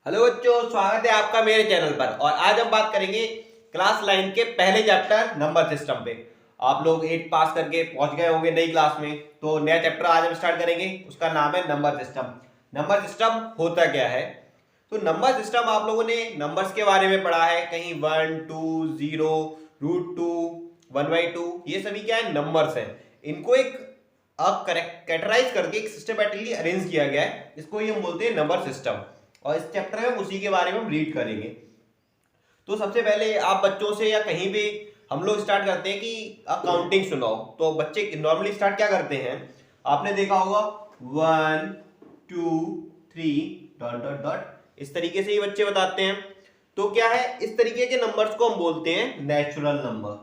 Hello बच्चों, स्वागत है आपका मेरे चैनल पर। और आज हम बात करेंगे क्लास 9 के पहले चैप्टर नंबर सिस्टम पे। आप लोग 8 पास करके पहुंच गए होंगे नई क्लास में, तो नया चैप्टर आज हम स्टार्ट करेंगे। उसका नाम है नंबर सिस्टम। नंबर सिस्टम होता क्या है? तो नंबर सिस्टम आप लोगों ने नंबर्स के बारे में पढ़ा है कहीं, 1 2 0 √2 1/2, ये सभी क्या है? नंबर्स है। इनको एक कैटेगराइज करके एक सिस्टमैटिकली अरेंज किया गया है, इसको ही हम बोलते हैं नंबर सिस्टम। और इस चैप्टर में उसी के बारे में हम रीड करेंगे। तो सबसे पहले आप बच्चों से या कहीं भी हम लोग स्टार्ट करते हैं कि काउंटिंग सुनाओ। तो बच्चे नॉर्मली स्टार्ट क्या करते हैं, आपने देखा होगा 1 2 3 डॉट डॉट डॉट, इस तरीके से ही बच्चे बताते हैं। तो क्या है, इस तरीके के नंबर्स को हम बोलते हैं नेचुरल नंबर।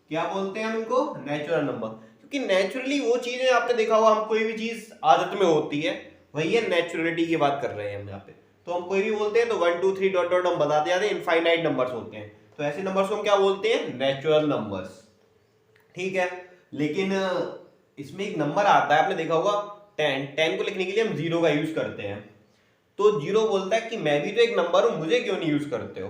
क्या बोलते हैं हम इनको? Natural number. क्योंकि नेचुरली वो चीजें आपने देखा होगा, हम कोई भी चीज आदत में होती है, वही है नेचुरलिटी की बात कर रहे हैं हम यहाँ पे। तो हम कोई भी बोलते हैं तो 1 2 3 डॉट डॉट हम बताते जाते हैं, इनफाइनाइट नंबर्स होते हैं। तो ऐसे नंबर्स को हम क्या बोलते हैं? Natural numbers. ठीक है। लेकिन इसमें एक नंबर आता है, आपने देखा होगा 10। 10 को लिखने के लिए हम जीरो का यूज करते हैं। तो जीरो बोलता है कि मैं भी तो एक नंबर हूं, मुझे क्यों नहीं यूज करते हो?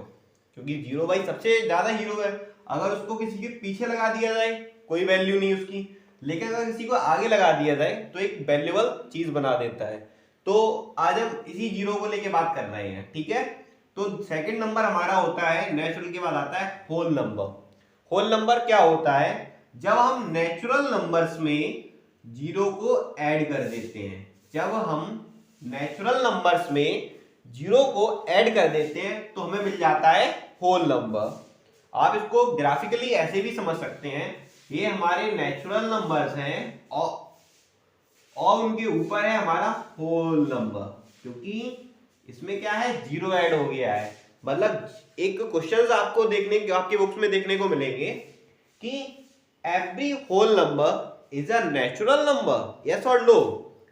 क्योंकि जीरो भाई सबसे ज्यादा हीरो है। अगर उसको किसी के पीछे लगा दिया जाए कोई वैल्यू नहीं उसकी, लेकिन अगर किसी को आगे लगा दिया जाए तो एक वैल्यूएबल चीज बना देता है। तो आज हम इसी जीरो को लेके बात कर रहे हैं। ठीक है। तो सेकंड नंबर हमारा होता है, नेचुरल के बाद आता है होल नंबर। होल नंबर क्या होता है? जब हम नेचुरल नंबर्स में जीरो को ऐड कर देते हैं। जब हम नेचुरल नंबर्स में जीरो को ऐड कर देते हैं तो हमें मिल जाता है होल नंबर। आप इसको ग्राफिकली ऐसे भी समझ सकते हैं, ये हमारे नेचुरल नंबर्स हैं और उनके ऊपर है हमारा होल नंबर। क्योंकि इसमें क्या है, जीरो ऐड हो गया है। मतलब एक क्वेश्चंस आपको आपकी बुक्स में देखने को मिलेंगे कि every whole number is a natural number, yes और नो।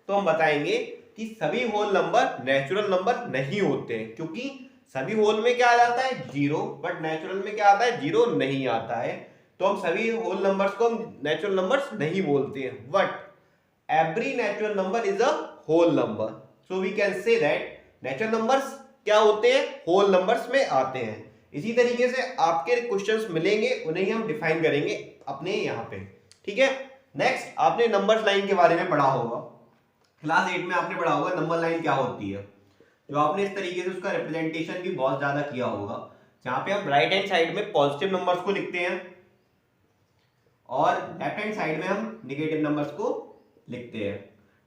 तो हम बताएंगे कि सभी होल नंबर नेचुरल नंबर नहीं होते, क्योंकि सभी होल में क्या आ जाता है? जीरो। बट नेचुरल में क्या आता है? जीरो नहीं आता है। तो हम सभी होल नंबर्स को हम नेचुरल नंबर्स नहीं बोलते हैं। But every natural number is a whole number, so we can say that natural numbers क्या होते हैं? whole numbers में आते हैं। इसी तरीके से आपके क्वेश्चंस मिलेंगे, उन्हें हम डिफाइन करेंगे अपने यहाँ पे। ठीक है। नेक्स्ट, आपने नंबर्स लाइन के बारे में पढ़ा होगा, क्लास 8 में आपने पढ़ा होगा नंबर लाइन क्या होती है। जो आपने इस तरीके से उसका रिप्रेजेंटेशन भी बहुत ज्यादा किया होगा, जहां पे हम राइट हैंड साइड में पॉजिटिव नंबर्स को लिखते हैं और लेफ्ट हैंड साइड में हम निगेटिव नंबर्स को लिखते हैं।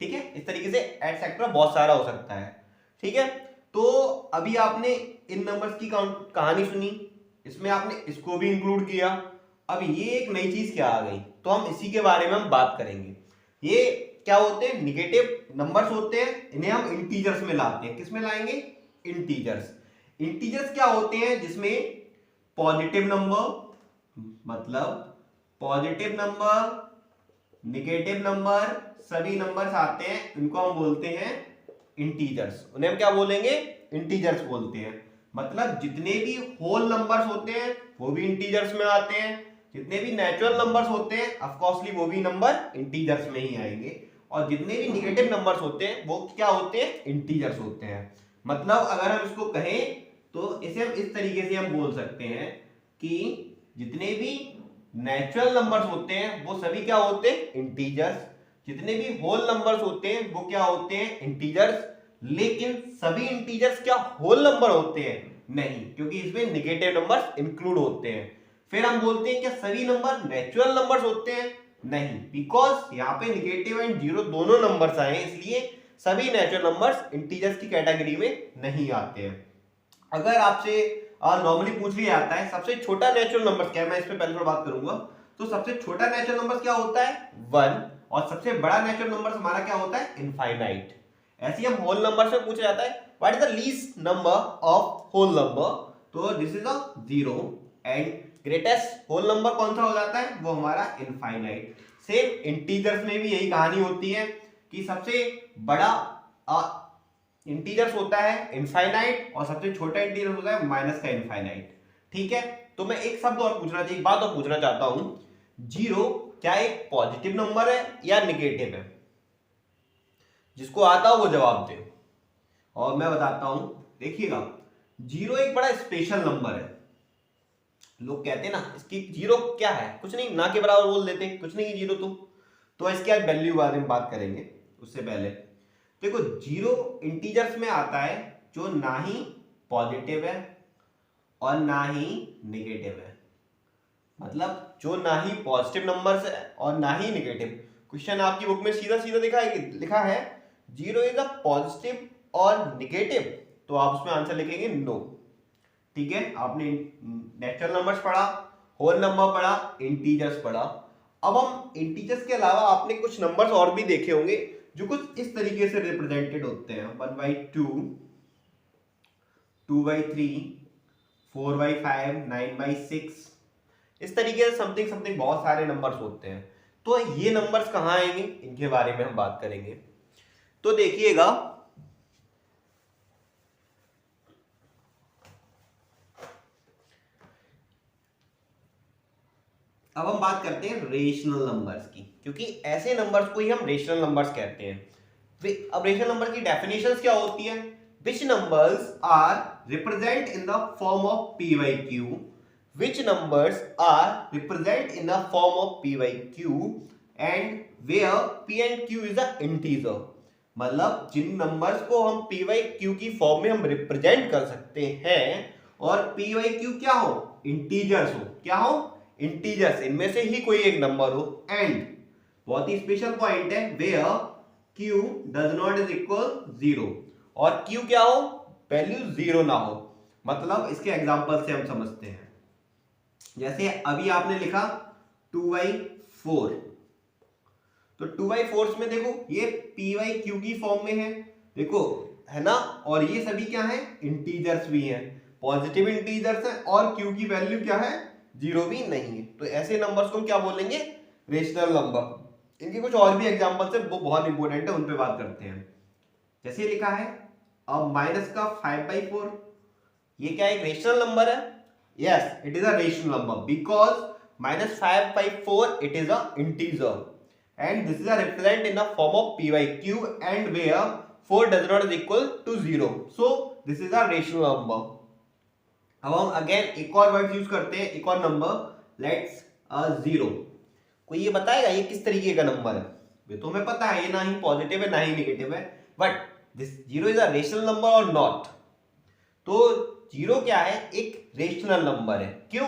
ठीक है। इस तरीके से एटसेट्रा बहुत सारा हो सकता है। ठीक है। तो अभी आपने इन नंबर्स की कहानी सुनी, इसमें आपने इसको भी इंक्लूड किया। अब ये एक नई चीज क्या आ गई, तो हम इसी के बारे में हम बात करेंगे। ये क्या होते हैं? निगेटिव नंबर्स होते हैं, इन्हें हम इंटीजर्स में लाते हैं। किस में लाएंगे? इंटीजर्स। इंटीजर्स क्या होते हैं? जिसमें पॉजिटिव नंबर, मतलब पॉजिटिव नंबर, निगेटिव नंबर, सभी नंबर्स आते हैं, इनको हम बोलते हैं इंटीजर्स। उन्हें हम क्या बोलेंगे? इंटीजर्स बोलते हैं। मतलब जितने भी होल नंबर्स होते हैं वो भी इंटीजर्स में आते हैं, जितने भी नेचुरल नंबर्स होते हैं ऑफकोर्सली वो भी नंबर इंटीजर्स में ही आएंगे, और जितने भी निगेटिव नंबर्स होते हैं वो क्या होते हैं? इंटीजर्स होते हैं। मतलब अगर हम इसको कहें तो इसे हम इस तरीके से हम बोल सकते हैं कि जितने भी नेचुरल नंबर्स होते हैं वो सभी क्या होते हैं? इंटीजर्स। जितने भी होल नंबर्स होते हैं वो क्या होते हैं? इंटीजर्स। लेकिन सभी इंटीजर्स क्या होल नंबर होते हैं? नहीं, क्योंकि इसमें निगेटिव नंबर्स इंक्लूड होते हैं। फिर हम बोलते हैं क्या सभी नंबर नेचुरल नंबर्स होते हैं? नहीं, बिकॉज यहाँ पे निगेटिव एंड जीरो दोनों नंबर्स आए हैं, इसलिए सभी नेचुरल नंबर्स इंटीजर्स की कैटेगरी में नहीं आते हैं। अगर आपसे नॉर्मली पूछ लिया जाता है सबसे छोटा नेचुरल नंबर क्या है, मैं इस पे पहले थोड़ा बात करूंगा। तो सबसे छोटा नेचुरल नंबर क्या होता है? 1। और सबसे बड़ा नेचुरल नंबर हमारा क्या होता है? इनफाइनाइट। ऐसे ही हम होल नंबर से पूछा जाता है what is the least number of whole number, तो this is a 0। And greatest whole number कौन सा हो जाता है? वो हमारा इनफाइनाइट। सेम इंटीजर्स में भी यही कहानी होती है कि सबसे बड़ा इंटीजर्स होता है इनफाइनाइट और सबसे छोटा इंटीजर होता है माइनस का इनफाइनाइट। ठीक है। तो मैं एक शब्द और पूछना चाहिए, एक बात और पूछना चाहता हूं, जीरो क्या एक पॉजिटिव नंबर है या निगेटिव है? जिसको आता हो वो जवाब दे। और मैं बताता हूं, देखिएगा, जीरो एक बड़ा स्पेशल नंबर है। लोग कहते हैं ना इसकी जीरो क्या है, कुछ नहीं, ना के बराबर बोल देते हैं, कुछ नहीं जीरो तो इसके आज वैल्यू बारे में बात करेंगे। उससे पहले देखो, जीरो इंटीजर्स में आता है जो ना ही पॉजिटिव है और ना ही नेगेटिव है। मतलब जो ना ही पॉजिटिव नंबर्स है और ना ही नेगेटिव। क्वेश्चन आपकी बुक में सीधा सीधा लिखा है जीरो इज अ पॉजिटिव और नेगेटिव, तो आप उसमें आंसर लिखेंगे नो। ठीक है, आपने नेचुरल नंबर्स पढ़ा, होल नंबर पढ़ा, इंटीजर्स पढ़ा। अब हम इंटीजर्स के अलावा आपने कुछ नंबर्स और भी देखे होंगे जो कुछ इस तरीके से रिप्रेजेंटेड होते हैं, 1/2, 2/3, 4/5, 9/6, इस तरीके से समथिंग समथिंग बहुत सारे नंबर्स होते हैं। तो ये नंबर्स कहाँ आएंगे, इनके बारे में हम बात करेंगे। तो देखिएगा, अब हम बात करते हैं रेशनल नंबर्स की, क्योंकि ऐसे नंबर्स को ही हम रेशनल नंबर्स कहते हैं। अब रेशनल नंबर की डेफिनेशंस क्या होती है? Which numbers are represent in the form of p by q, which numbers are represent in the form of p by q and where p and q is a integer। मतलब जिन numbers को हम p by q की फॉर्म में हम represent कर सकते हैं और p by q क्या हो, इंटीजर्स हो, क्या हो, इंटीजर्स, इनमें से ही कोई एक नंबर हो। एंड बहुत ही स्पेशल पॉइंट है, where q does not is equal 0, और q क्या हो, वैल्यू 0 ना हो। मतलब इसके एग्जांपल से हम समझते हैं, जैसे अभी आपने लिखा 2/4, तो 2/4 में देखो ये p by q की फॉर्म में है, देखो है ना, और ये सभी क्या है, इंटीजर्स भी हैं, पॉजिटिव इंटीजर्स हैं, और q की वैल्यू क्या है, 0 भी नहीं है। तो ऐसे नंबर्स को हम क्या बोलेंगे, रेशनल नंबर। इनके कुछ और भी एग्जांपल्स है, वो बहुत इंपॉर्टेंट है, उन पे बात करते हैं। जैसे लिखा है अब माइनस का 5/4, ये क्या एक रेशनल नंबर है? Yes, it is a rational number because -5/4 it is a integer and this is a represent in the form of p by q and where 4 does not is equal to 0, so this is a rational number। अब हम again एक और word use करते हैं, एक और number, let's 0। कोई ये बताएगा ये किस तरीके का नंबर है? ये तो हमें पता है, ये ना ही पॉजिटिव है ना ही नेगेटिव है, but this 0 is a rational number और नॉट। तो जीरो क्या है, एक रेशनल नंबर है। क्यों?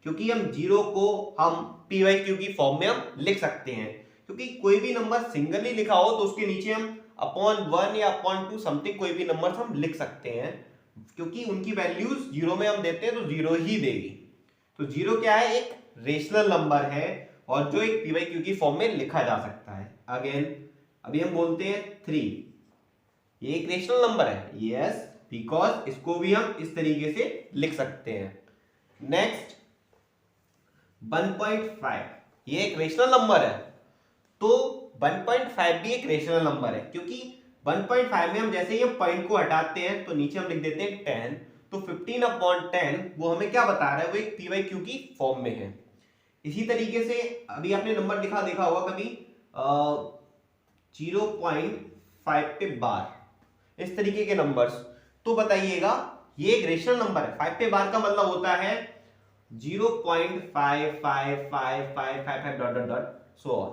क्योंकि हम जीरो को हम p by q की फॉर्म में हम लिख सकते हैं, क्योंकि कोई भी नंबर सिंगली लिखा हो तो उसके नीचे हम /1 या /2 समथिंग कोई भी नंबर हम लिख सकते हैं, क्योंकि उनकी वैल्यूज जीरो में हम देते हैं तो जीरो ही देगी। तो जीरो क्या है, एक रेशनल नंबर है और जो एक p by q की फॉर्म में लिखा जा सकता है। अगेन अभी हम बोलते हैं 3, ये एक रेशनल नंबर है, यस, बिकॉज इसको भी हम इस तरीके से लिख सकते हैं। नेक्स्ट 1.5, ये एक रेशनल नंबर है, तो 1.5 भी एक रेशनल नंबर है, क्योंकि 1.5 में हम जैसे ही पॉइंट को हटाते हैं तो नीचे हम लिख देते हैं 10, तो 15/10 वो हमें क्या बता रहा है, वो एक p by q की फॉर्म में है। इसी तरीके से अभी आपने नंबर देखा होगा कभी 0.5 पे बार, इस तरीके के नंबर्स, तो बताइएगा ये एक रेशनल नंबर है। 5 पे बार का मतलब होता है 0.55555 dot dot dot so on.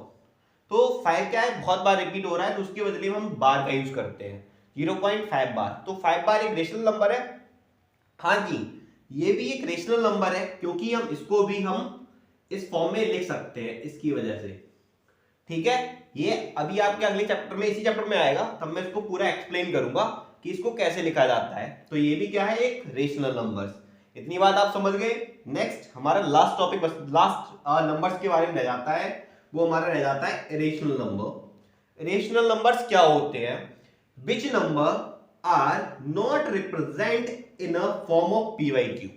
तो 5 क्या है, बहुत बार रिपीट हो रहा है, तो उसके बदले में हम बार का यूज करते हैं, 0.5 बार। तो 5 बार एक रेशनल नंबर है। हाँ जी, ये भी एक रेशनल नंबर है, क्योंकि हम इसको भी हम इस फॉर्म में लिख सकते हैं इसकी वजह से। ठीक है, ये अभी आपके अगले चैप्टर में, इसी चैप्टर में आएगा, तब मैं इसको पूरा एक्सप्लेन करूंगा कि इसको कैसे लिखा जाता है। तो ये भी क्या है, एक रेशनल नंबर्स। इतनी बात आप समझ गए। नेक्स्ट हमारा लास्ट टॉपिक, बस लास्ट नंबर्स के बारे में रह जाता है, वो हमारा रह जाता है रेशनल नंबर। रेशनल नंबर्स क्या होते हैं? Which number are not represent in a form of p by q,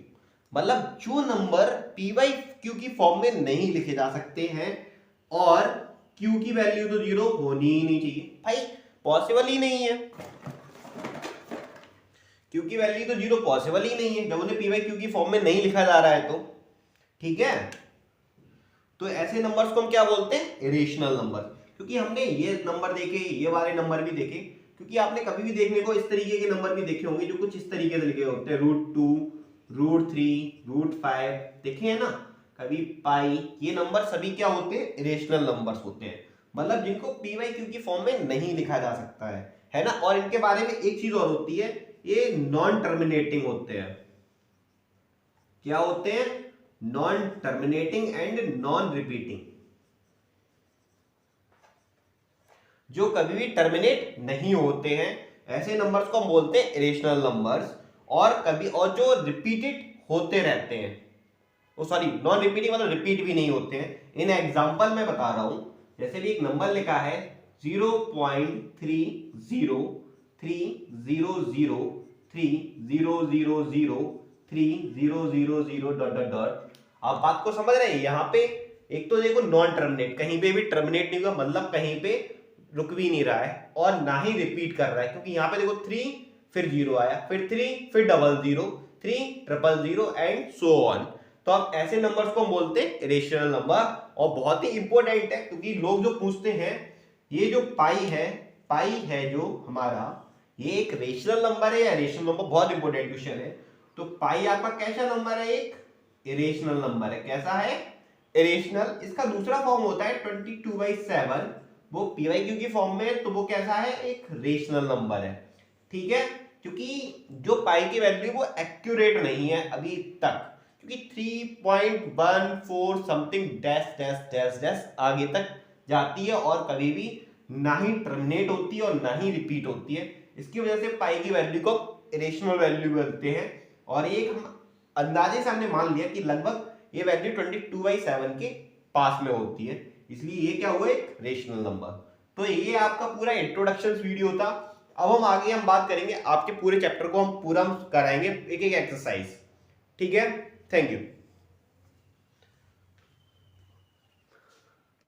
मतलब जो नंबर p by q की फॉर्म में नहीं लिखे जा सकते हैं और q की वैल्यू तो 0 होनी ही नहीं चाहिए। भाई पॉसिबल ही नहीं है, q की वैल्यू तो 0 पॉसिबल ही नहीं है जब उन्हें p by q की फॉर्म में नहीं लिखा जा रहा है तो। ठीक है, तो ऐसे नंबर्स को हम क्या बोलते हैं, इरेशनल नंबर। क्योंकि हमने ये नंबर देखे, ये वाले नंबर भी देखे, क्योंकि आपने कभी भी देखने को इस तरीके के नंबर भी देखे होंगे जो कुछ इस तरीके से लिखे होते हैं, √2, √3, √5, देखे हैं ना कभी पाई। ये नंबर सभी क्या होते हैं, इरेशनल नंबर्स होते हैं, मतलब जिनको पी वाई क्यू की फॉर्म में नहीं लिखा जा सकता है ना। और इनके बारे में एक चीज और होती है, ये नॉन टर्मिनेटिंग होते हैं। क्या होते हैं, non terminating and non repeating, जो कभी भी टर्मिनेट नहीं होते हैं, ऐसे नंबर्स को हम बोलते हैं इरेशनल नंबर्स। और जो रिपीटेड होते रहते हैं, वो सॉरी नॉन रिपीटिंग मतलब रिपीट भी नहीं होते हैं। इन एग्जांपल मैं बता रहा हूं, जैसे भी एक नंबर लिखा है 0.30030003000300 डॉट डॉट डॉट। आप बात को समझ रहे हैं, यहाँ पे एक तो देखो नॉन टर्मिनेट, कहीं पे भी टर्मिनेट नहीं हुआ, मतलब कहीं पे रुक भी नहीं रहा है और ना ही रिपीट कर रहा है, क्योंकि यहाँ पे देखो 3 फिर 0 आया, फिर 3 फिर 00 3 000 एंड सो ऑन। तो अब ऐसे नंबर्स को हम बोलते हैं इरेशनल नंबर। और बहुत ही इंपॉर्टेंट है, क्योंकि लोग जो पूछते हैं ये जो पाई है जो हमारा, ये एक रेशनल नंबर है या इरेशनल नंबर, बहुत इंपॉर्टेंट क्वेश्चन है। तो पाई आपका कैसा नंबर है, एक इरेशनल नंबर है। कैसा है, इरेशनल। इसका दूसरा फॉर्म होता है 22/7, वो पी वाई क्यू की फॉर्म में, तो वो कैसा है, एक रेशनल नंबर है। ठीक है, क्योंकि जो पाई की वैल्यू वो एक्यूरेट नहीं है अभी तक, क्योंकि 3.14 something dash dash dash dash आगे तक जाती है और कभी भी ना ही टर्मिनेट होती है और ना ही रिपीट होती है। इसकी वजह से पाई की वैल्यू को इरेशनल वैल्यू बोलते हैं। और एक हम अंदाजे से हमने मान लिया कि लगभग ये वैल्यू 22/7 के पास में होती है, इसलिए ये क्या हुआ, एक रेशनल नंबर। तो ये आपका पूरा इंट्रोडक्शन वीडियो था। अब हम आगे हम बात करेंगे, आपके पूरे चैप्टर को हम पूरा कराएंगे एक एक एक्सरसाइज। ठीक है, थैंक यू।